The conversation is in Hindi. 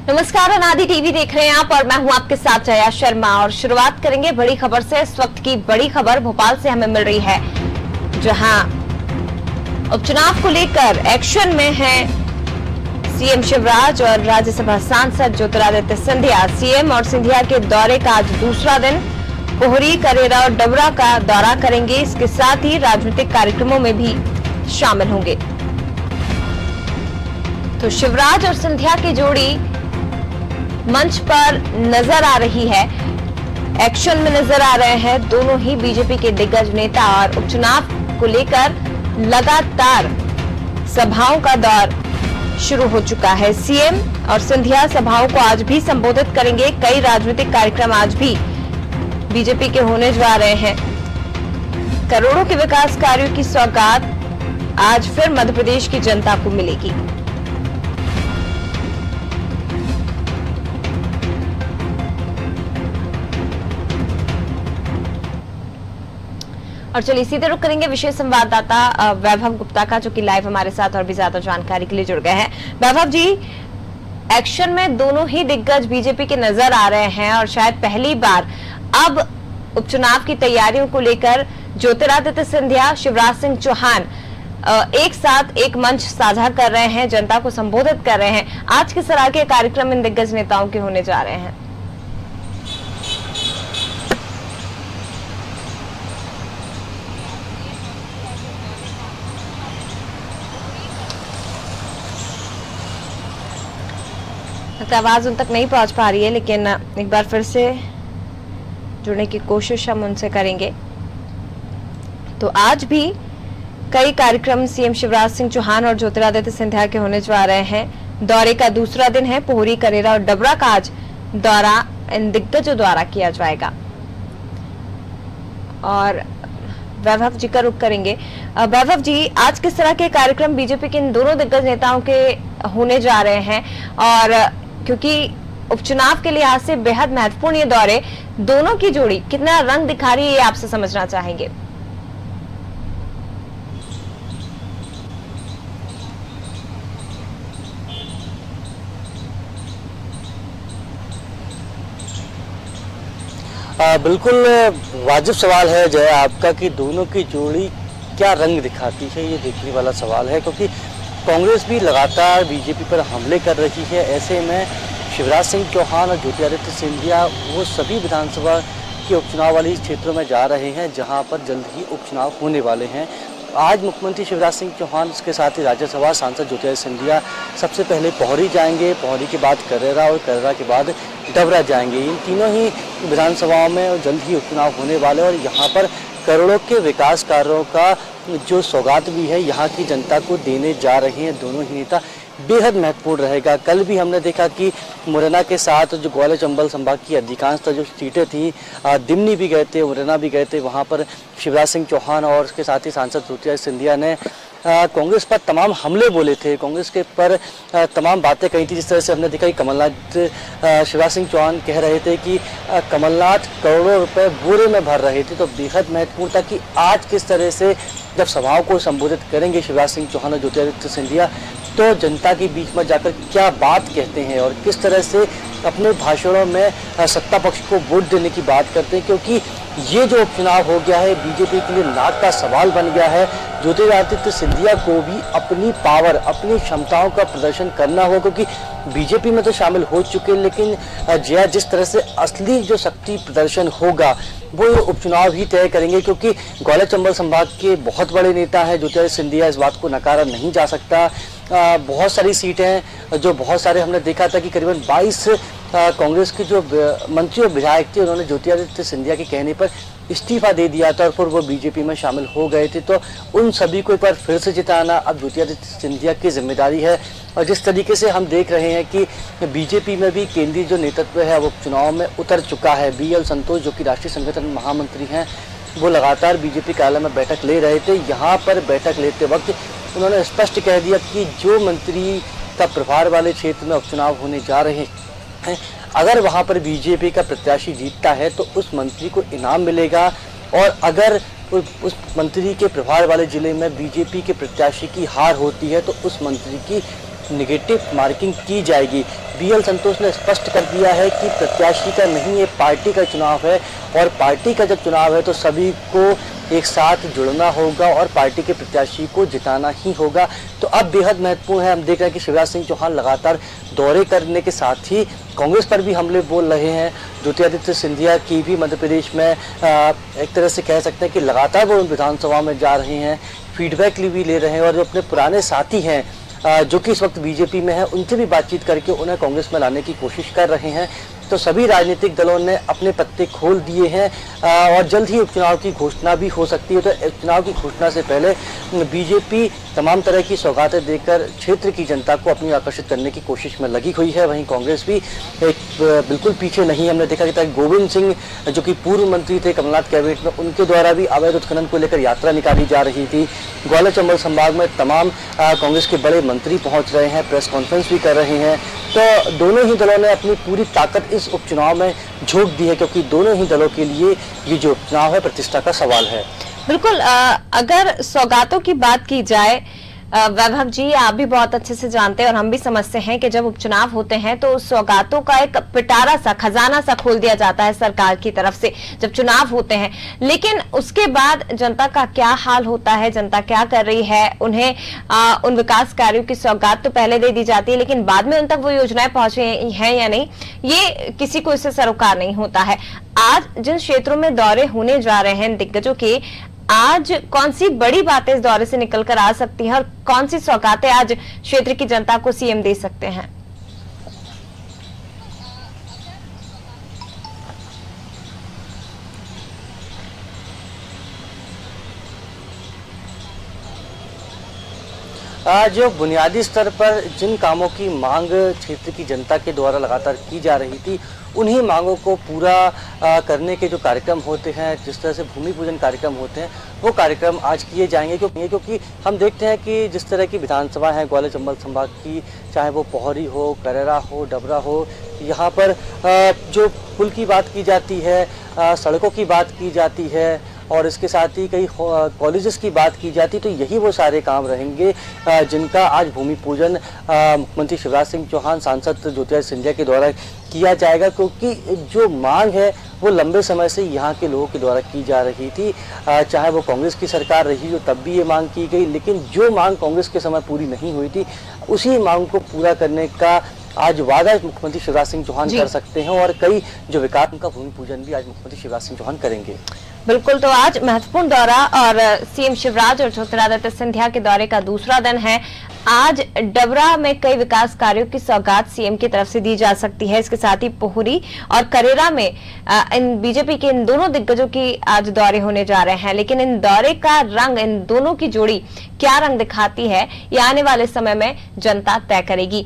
नमस्कार, अनादि टीवी देख रहे हैं आप और मैं हूं आपके साथ जया शर्मा। और शुरुआत करेंगे बड़ी खबर से। इस वक्त की बड़ी खबर भोपाल से हमें मिल रही है, जहां उपचुनाव को लेकर एक्शन में है सीएम शिवराज और राज्यसभा सांसद ज्योतिरादित्य सिंधिया। सीएम और सिंधिया के दौरे का आज दूसरा दिन। पोहरी, करेरा और डबरा का दौरा करेंगे। इसके साथ ही राजनीतिक कार्यक्रमों में भी शामिल होंगे। तो शिवराज और सिंधिया की जोड़ी मंच पर नजर आ रही है, एक्शन में नजर आ रहे हैं। दोनों ही बीजेपी के दिग्गज नेता और उपचुनाव को लेकर लगातार सभाओं का दौर शुरू हो चुका है। सीएम और सिंधिया सभाओं को आज भी संबोधित करेंगे। कई राजनीतिक कार्यक्रम आज भी बीजेपी के होने जा रहे हैं। करोड़ों के विकास कार्यों की सौगात आज फिर मध्य प्रदेश की जनता को मिलेगी। और चलिए सीधे रुक करेंगे विशेष संवाददाता वैभव गुप्ता का, जो कि लाइव हमारे साथ और भी ज्यादा जानकारी के लिए जुड़ गए हैं। वैभव जी, एक्शन में दोनों ही दिग्गज बीजेपी के नजर आ रहे हैं और शायद पहली बार अब उपचुनाव की तैयारियों को लेकर ज्योतिरादित्य सिंधिया, शिवराज सिंह चौहान एक साथ एक मंच साझा कर रहे हैं, जनता को संबोधित कर रहे हैं। आज किस तरह के कार्यक्रम इन दिग्गज नेताओं के होने जा रहे हैं? आवाज उन तक नहीं पहुंच पा रही है, लेकिन एक बार फिर से जुड़ने की कोशिश हम उनसे करेंगे। तो आज भी कई कार्यक्रम सीएम शिवराज सिंह चौहान और ज्योतिरादित्य सिंधिया के होने जा रहे हैं। दौरे का दूसरा दिन है। पोहरी, करेरा और डबरा का आज दौरा इन दिग्गजों द्वारा किया जाएगा। और वैभव जी का रुख करेंगे। वैभव जी, आज किस तरह के कार्यक्रम बीजेपी के इन दोनों दिग्गज नेताओं के होने जा रहे हैं? और क्योंकि उपचुनाव के लिहाज से बेहद महत्वपूर्ण ये दौरे, दोनों की जोड़ी कितना रंग दिखा रही है, ये आपसे समझना चाहेंगे। बिल्कुल वाजिब सवाल है जय आपका कि दोनों की जोड़ी क्या रंग दिखाती है, ये देखने वाला सवाल है। क्योंकि कांग्रेस भी लगातार बीजेपी पर हमले कर रही है। ऐसे में शिवराज सिंह चौहान और ज्योतिरादित्य सिंधिया वो सभी विधानसभा के उपचुनाव वाली क्षेत्रों में जा रहे हैं जहां पर जल्द ही उपचुनाव होने वाले हैं। आज मुख्यमंत्री शिवराज सिंह चौहान, इसके साथ ही राज्यसभा सांसद ज्योतिरादित्य सिंधिया सबसे पहले पोहरी जाएंगे, पोहरी के बाद करेरा और करेरा के बाद डबरा जाएंगे। इन तीनों ही विधानसभाओं में जल्द ही उपचुनाव होने वाले और यहाँ पर करोड़ों के विकास कार्यों का जो सौगात भी है यहाँ की जनता को देने जा रहे हैं दोनों ही नेता, बेहद महत्वपूर्ण रहेगा। कल भी हमने देखा कि मुरैना के साथ जो ग्वालियर चंबल संभाग की अधिकांशतः जो सीटें थी, दिमनी भी गए थे, मुरैना भी गए थे, वहाँ पर शिवराज सिंह चौहान और उसके साथ ही सांसद ज्योतिरादित्य सिंधिया ने कांग्रेस पर तमाम हमले बोले थे, कांग्रेस के पर तमाम बातें कही थी। जिस तरह से हमने देखा कि कमलनाथ, शिवराज सिंह चौहान कह रहे थे कि कमलनाथ करोड़ों रुपए बोरे में भर रहे थे। तो बेहद महत्वपूर्ण था कि आज किस तरह से जब सभाओं को संबोधित करेंगे शिवराज सिंह चौहान और ज्योतिरादित्य सिंधिया, तो जनता के बीच में जाकर क्या बात कहते हैं और किस तरह से अपने भाषणों में सत्ता पक्ष को वोट देने की बात करते हैं। क्योंकि ये जो उपचुनाव हो गया है बीजेपी के लिए नाक का सवाल बन गया है। ज्योतिरादित्य सिंधिया को भी अपनी पावर, अपनी क्षमताओं का प्रदर्शन करना होगा, क्योंकि बीजेपी में तो शामिल हो चुके हैं, लेकिन जिस तरह से असली जो शक्ति प्रदर्शन होगा वो उपचुनाव ही तय करेंगे। क्योंकि ग्वालियर चंबल संभाग के बहुत बड़े नेता हैं ज्योतिरादित्य सिंधिया, इस बात को नकारा नहीं जा सकता। बहुत सारी सीटें हैं, जो बहुत सारे हमने देखा था कि करीबन 22 कांग्रेस के जो मंत्री और विधायक थे, उन्होंने ज्योतिरादित्य सिंधिया के कहने पर इस्तीफा दे दिया था और फिर वो बीजेपी में शामिल हो गए थे। तो उन सभी को एक बार फिर से जिताना अब ज्योतिरादित्य सिंधिया की जिम्मेदारी है। और जिस तरीके से हम देख रहे हैं कि बीजेपी में भी केंद्रीय जो नेतृत्व है वो चुनाव में उतर चुका है। BL संतोष, जो कि राष्ट्रीय संगठन महामंत्री हैं, वो लगातार बीजेपी कार्यालय में बैठक ले रहे थे। यहाँ पर बैठक लेते वक्त उन्होंने स्पष्ट कह दिया कि जो मंत्री का प्रभार वाले क्षेत्र में उपचुनाव होने जा रहे हैं, अगर वहां पर बीजेपी का प्रत्याशी जीतता है तो उस मंत्री को इनाम मिलेगा, और अगर उस मंत्री के प्रभार वाले जिले में बीजेपी के प्रत्याशी की हार होती है तो उस मंत्री की निगेटिव मार्किंग की जाएगी। बीएल संतोष ने स्पष्ट कर दिया है कि प्रत्याशी का नहीं, ये पार्टी का चुनाव है और पार्टी का जब चुनाव है तो सभी को एक साथ जुड़ना होगा और पार्टी के प्रत्याशी को जिताना ही होगा। तो अब बेहद महत्वपूर्ण है, हम देख रहे हैं कि शिवराज सिंह चौहान लगातार दौरे करने के साथ ही कांग्रेस पर भी हमले बोल रहे हैं। ज्योतिरादित्य सिंधिया की भी मध्य प्रदेश में एक तरह से कह सकते हैं कि लगातार वो विधानसभा में जा रहे हैं, फीडबैक भी ले रहे हैं और जो अपने पुराने साथी हैं जो कि इस वक्त बीजेपी में है, उनसे भी बातचीत करके उन्हें कांग्रेस में लाने की कोशिश कर रहे हैं। तो सभी राजनीतिक दलों ने अपने पत्ते खोल दिए हैं और जल्द ही उपचुनाव की घोषणा भी हो सकती है। तो उपचुनाव की घोषणा से पहले बीजेपी तमाम तरह की सौगातें देकर क्षेत्र की जनता को अपनी आकर्षित करने की कोशिश में लगी हुई है। वहीं कांग्रेस भी बिल्कुल पीछे नहीं। हमने देखा कि गोविंद सिंह जो कि पूर्व मंत्री थे कमलनाथ कैबिनेट में, उनके द्वारा भी अवैध उत्खनन को लेकर यात्रा निकाली जा रही थी। ग्वालियर चंबल संभाग में तमाम कांग्रेस के बड़े मंत्री पहुंच रहे हैं, प्रेस कॉन्फ्रेंस भी कर रहे हैं। तो दोनों ही दलों ने अपनी पूरी ताकत इस उपचुनाव में झोंक दी है, क्योंकि दोनों ही दलों के लिए ये जो उपचुनाव है प्रतिष्ठा का सवाल है। बिल्कुल। अगर सौगातों की बात की जाए, वैभव जी आप भी बहुत अच्छे से जानते हैं और हम भी समझते हैं कि जब उपचुनाव होते हैं तो उस सौगातों का एक पिटारा सा, खजाना सा खोल दिया जाता है सरकार की तरफ से जब चुनाव होते हैं। लेकिन उसके बाद जनता का क्या हाल होता है, जनता क्या कर रही है, उन्हें उन विकास कार्यों की सौगात तो पहले दे दी जाती है, लेकिन बाद में उन तक वो योजनाएं पहुंचे हैं या नहीं, ये किसी को इससे सरोकार नहीं होता है। आज जिन क्षेत्रों में दौरे होने जा रहे हैं दिग्गजों के, आज कौन सी बड़ी बातें इस दौरे से निकल कर आ सकती हैं और कौन सी सौगातें आज क्षेत्र की जनता को सीएम दे सकते हैं? जो बुनियादी स्तर पर जिन कामों की मांग क्षेत्र की जनता के द्वारा लगातार की जा रही थी, उन्हीं मांगों को पूरा करने के जो कार्यक्रम होते हैं, जिस तरह से भूमि पूजन कार्यक्रम होते हैं, वो कार्यक्रम आज किए जाएंगे। क्योंकि हम देखते हैं कि जिस तरह की विधानसभा है ग्वालियर चंबल संभाग की, चाहे वो पोहरी हो, करेरा हो, डबरा हो, यहाँ पर जो पुल की बात की जाती है, सड़कों की बात की जाती है और इसके साथ ही कई कॉलेजेस की बात की जाती, तो यही वो सारे काम रहेंगे जिनका आज भूमि पूजन मुख्यमंत्री शिवराज सिंह चौहान, सांसद ज्योतिरादित्य सिंधिया के द्वारा किया जाएगा। क्योंकि जो मांग है वो लंबे समय से यहाँ के लोगों के द्वारा की जा रही थी, चाहे वो कांग्रेस की सरकार रही हो तब भी ये मांग की गई, लेकिन जो मांग कांग्रेस के समय पूरी नहीं हुई थी, उसी मांग को पूरा करने का आज वादा मुख्यमंत्री शिवराज सिंह चौहान कर सकते हैं और कई जो विकास का भूमि पूजन भी आज मुख्यमंत्री शिवराज सिंह चौहान करेंगे। बिल्कुल। तो आज महत्वपूर्ण दौरा और सीएम शिवराज और ज्योतिरादित्य सिंधिया के दौरे का दूसरा दिन है। आज डबरा में कई विकास कार्यों की सौगात सीएम की तरफ से दी जा सकती है। इसके साथ ही पोहरी और करेरा में इन बीजेपी के इन दोनों दिग्गजों की आज दौरे होने जा रहे हैं। लेकिन इन दौरे का रंग, इन दोनों की जोड़ी क्या रंग दिखाती है, ये आने वाले समय में जनता तय करेगी।